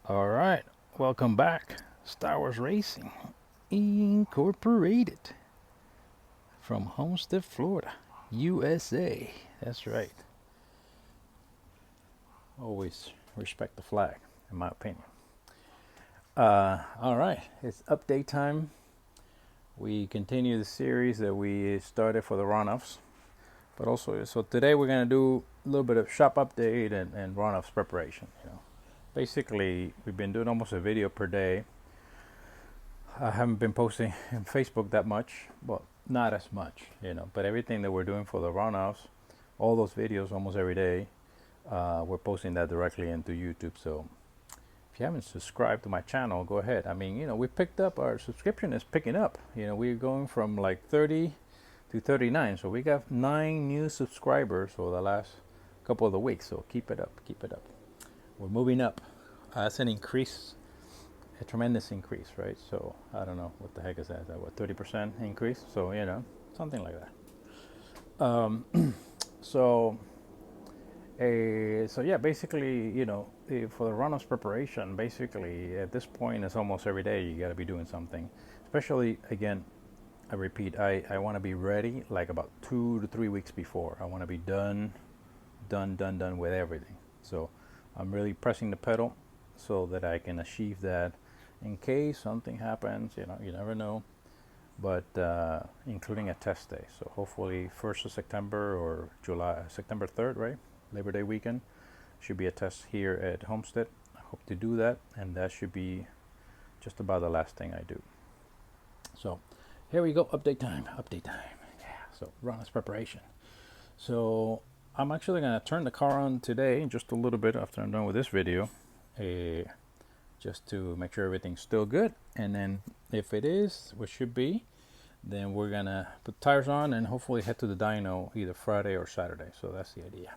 All right, welcome back. Star Wars Racing Incorporated from Homestead, Florida, USA. That's right. Always respect the flag, in my opinion. All right, it's update time. We continue the series that we started for the runoffs, but also so today we're gonna do a little bit of shop update and runoffs preparation. Basically we've been doing almost a video per day. I haven't been posting on Facebook that much, well, not as much, but everything that we're doing for the runoffs, all those videos almost every day, we're posting that directly into YouTube. So if you haven't subscribed to my channel, go ahead. I mean, we picked up, our subscription is picking up. We're going from like 30 to 39. So we got 9 new subscribers over the last couple of the weeks. So keep it up, keep it up. We're moving up. That's an increase, a tremendous increase, right? So I don't know what the heck is that? What, 30% increase? So something like that. So yeah, basically, for the runoffs preparation, basically at this point, it's almost every day you got to be doing something. Especially, again, I repeat, I want to be ready like about 2 to 3 weeks before. I want to be done with everything. So I'm really pressing the pedal so that I can achieve that in case something happens. You never know. But including a test day. So hopefully 1st of September or September 3rd, right? Labor Day weekend should be a test here at Homestead. I hope to do that, and that should be just about the last thing I do. So here we go, update time. Yeah, so runoffs preparation. So I'm actually going to turn the car on today just a little bit after I'm done with this video, just to make sure everything's still good. And then if it is, which should be, then we're going to put tires on and hopefully head to the dyno either Friday or Saturday. So that's the idea.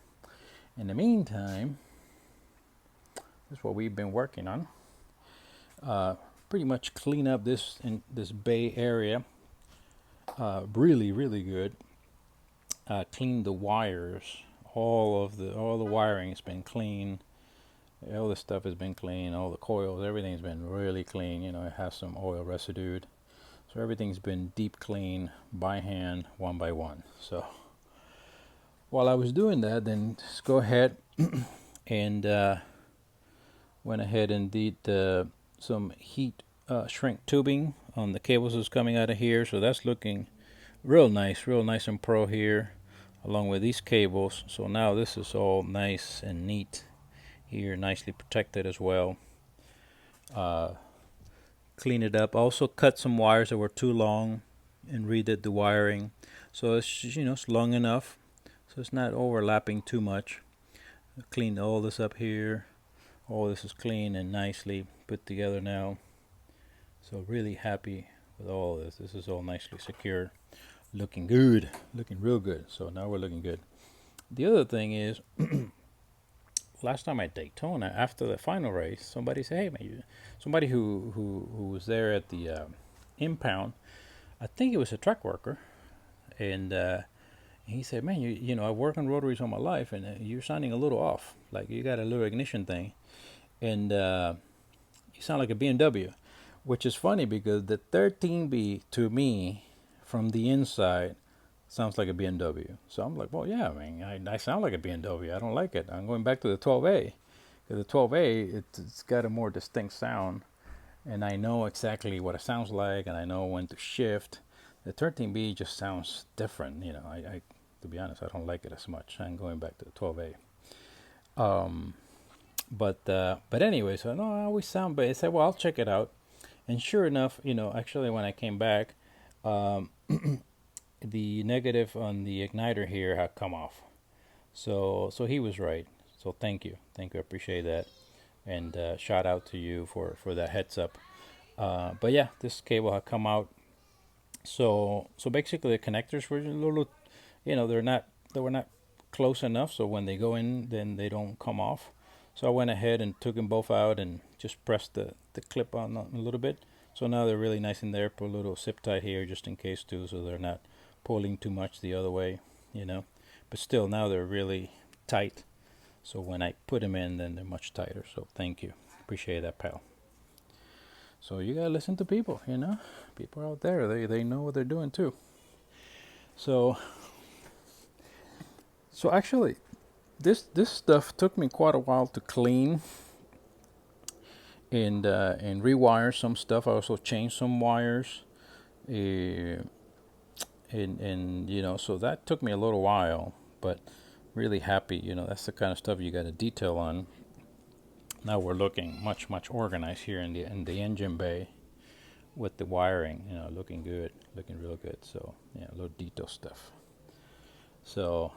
In the meantime, this is what we've been working on. Pretty much clean up this bay area. Really, really good. Clean the wires. All the wiring has been clean. All the stuff has been clean. All the coils, everything's been really clean. It has some oil residue. So everything's been deep clean by hand, one by one. So while I was doing that, then just go ahead and went ahead and did some heat shrink tubing on the cables that's coming out of here. So that's looking real nice and pro here, along with these cables. So now this is all nice and neat here, nicely protected as well. Clean it up. Also cut some wires that were too long and redid the wiring. So it's it's long enough, so it's not overlapping too much. Cleaned all this up here. All this is clean and nicely put together now. So really happy with all of this. This is all nicely secured. Looking good. Looking real good. So now we're looking good. The other thing is, last time at Daytona, after the final race, somebody said, "Hey, man," somebody who was there at the impound, I think it was a truck worker, and he said, "Man, I've worked on rotaries all my life, and you're sounding a little off. Like you got a little ignition thing, and you sound like a BMW," which is funny because the 13B to me, from the inside, sounds like a BMW. So I'm like, well, yeah, I mean, I sound like a BMW. I don't like it. I'm going back to the 12A. Because the 12A, it's got a more distinct sound, and I know exactly what it sounds like, and I know when to shift. The 13B just sounds different. I to be honest, I don't like it as much. I'm going back to the 12A. But anyway, so no, I always sound bad. I said, well, I'll check it out. And sure enough, actually when I came back, the negative on the igniter here had come off. So he was right. So thank you. I appreciate that. And shout out to you for that heads up. But yeah, this cable had come out. So basically the connectors were a little, they were not close enough. So when they go in, then they don't come off. So I went ahead and took them both out and just pressed the clip on a little bit. So now they're really nice in there. Put a little zip tie here just in case too, so they're not pulling too much the other way, But still, now they're really tight. So when I put them in, then they're much tighter. So thank you. Appreciate that, pal. So you gotta listen to people, you know? People out there, they know what they're doing too. So actually this stuff took me quite a while to clean and rewire some stuff. I also changed some wires. Uh, and you know, so that took me a little while, but really happy. You know, that's the kind of stuff you got to detail on. Now we're looking much organized here in the engine bay with the wiring. You know, looking good, looking real good. So yeah, a little detail stuff. So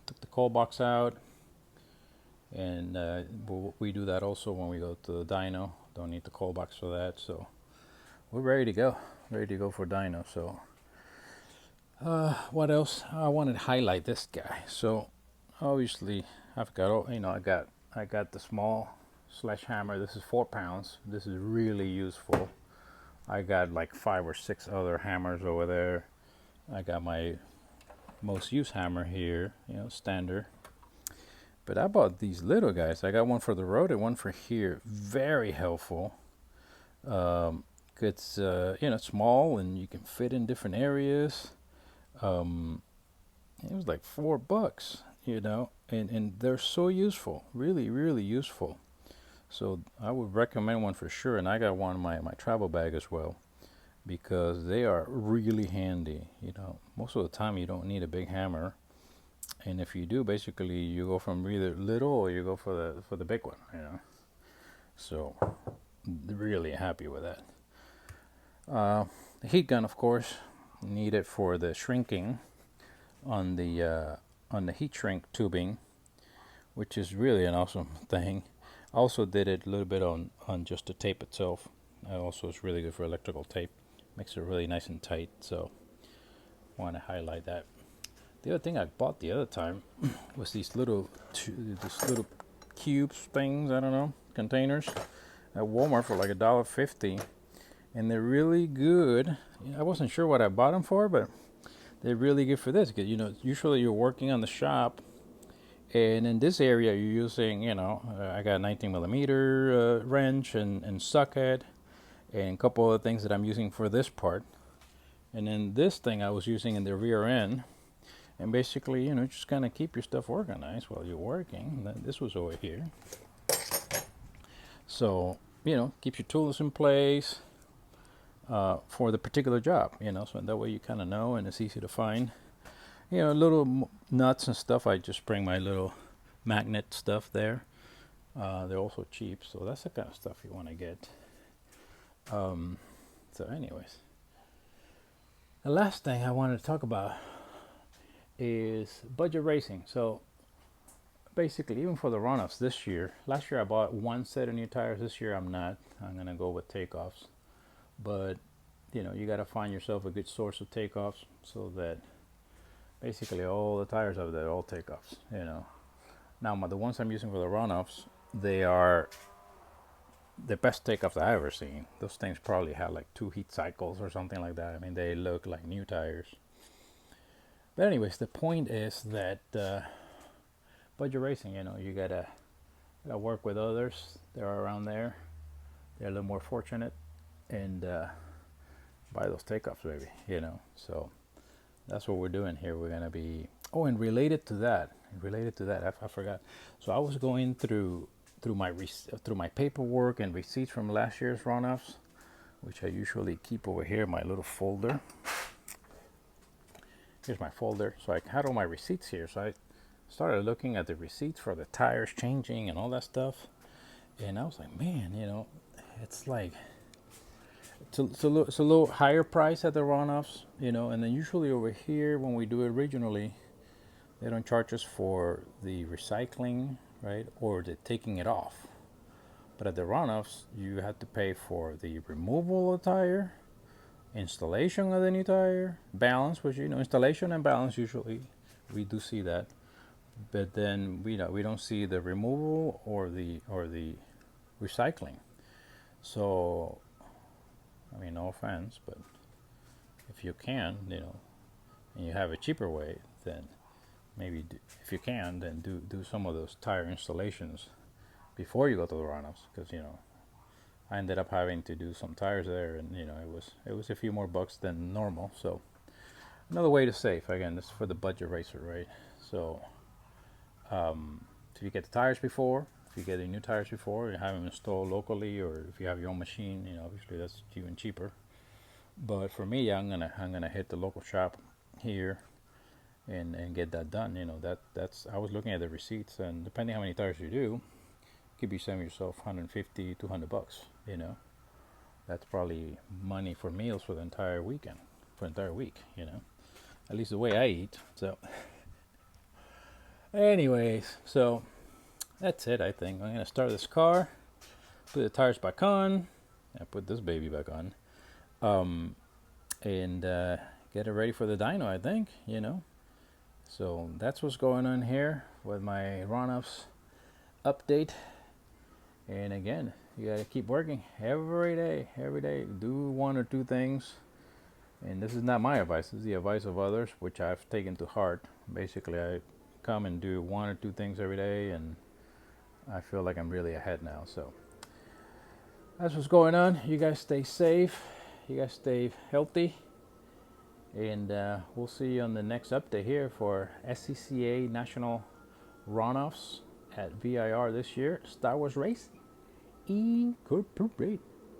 took the cold box out, and we do that also when we go to the dyno. Don't need the cold box for that. So we're ready to go. Ready to go for dyno. So what else? I wanted to highlight this guy. So obviously I've got, you know, I got the small sledgehammer. This is 4 pounds. This is really useful. I got like 5 or 6 other hammers over there. I got my most used hammer here, you know, standard. But I bought these little guys. I got one for the road and one for here. Very helpful. It's you know, small and you can fit in different areas. It was like $4, you know, and they're so useful, really useful. So I would recommend one for sure, and I got one in my travel bag as well, because they are really handy. You know, most of the time you don't need a big hammer, and if you do, basically you go from either little or you go for the big one, you know. So really happy with that. The heat gun, of course, needed for the shrinking on the heat shrink tubing, which is really an awesome thing. I also did it a little bit on just the tape itself. Also, it's really good for electrical tape. Makes it really nice and tight. So, want to highlight that. The other thing I bought the other time was these little cubes things. I don't know, containers at Walmart for like $1.50, and they're really good. I wasn't sure what I bought them for, but they're really good for this, because you know, usually you're working on the shop, and in this area you're using, you know, I got a 19 millimeter wrench and socket and a couple of things that I'm using for this part, and then this thing I was using in the rear end. And basically, you know, just kind of keep your stuff organized while you're working. This was over here, so you know, keep your tools in place for the particular job, you know, so that way you kind of know, and it's easy to find. You know, little nuts and stuff, I just bring my little magnet stuff there. They're also cheap, so that's the kind of stuff you want to get. So anyways, the last thing I wanted to talk about is budget racing. So basically, even for the runoffs this year, last year I bought one set of new tires. This year I'm not. I'm gonna go with takeoffs. But you know, you got to find yourself a good source of takeoffs, so that basically all the tires of that are all takeoffs. You know, now the ones I'm using for the runoffs, they are the best takeoffs I've ever seen. Those things probably had like 2 heat cycles or something like that. I mean, they look like new tires. But anyways, the point is that budget racing, you know, you gotta work with others that are around there. They're a little more fortunate, and buy those takeoffs, baby. You know, so that's what we're doing here. We're gonna be. Oh, and related to that, I forgot. So I was going through my paperwork and receipts from last year's runoffs, which I usually keep over here in my little folder. Here's my folder. So I had all my receipts here. So I started looking at the receipts for the tires changing and all that stuff, and I was like, man, you know, it's like it's a little higher price at the runoffs, you know, and then usually over here when we do it regionally, they don't charge us for the recycling, right, or the taking it off. But at the runoffs, you have to pay for the removal of the tire, installation of the new tire, balance, which, you know, installation and balance usually we do see that, but then we don't see the removal or the recycling. So I mean, no offense, but if you can, you know, and you have a cheaper way, then maybe if you can, then do some of those tire installations before you go to the runoffs, because I ended up having to do some tires there, and it was a few more bucks than normal. So another way to save. Again, this is for the budget racer, right? So if you get the tires before, if you get the new tires before, you have them installed locally, or if you have your own machine, obviously that's even cheaper. But for me, I'm gonna hit the local shop here and get that done. That's I was looking at the receipts, and depending how many tires you do, you could be saving yourself 150, 200 bucks. That's probably money for meals for the entire weekend, for the entire week. At least the way I eat. So, anyways, so that's it. I think I'm gonna start this car, put the tires back on, and put this baby back on, and get it ready for the dyno. I think. So that's what's going on here with my Runoffs update. And again, you gotta keep working every day. Every day, do one or two things. And this is not my advice. This is the advice of others, which I've taken to heart. Basically, I come and do one or two things every day, and I feel like I'm really ahead now. So that's what's going on. You guys stay safe. You guys stay healthy. And we'll see you on the next update here for SCCA National Runoffs at VIR this year. Star Wars Racing Incorporated.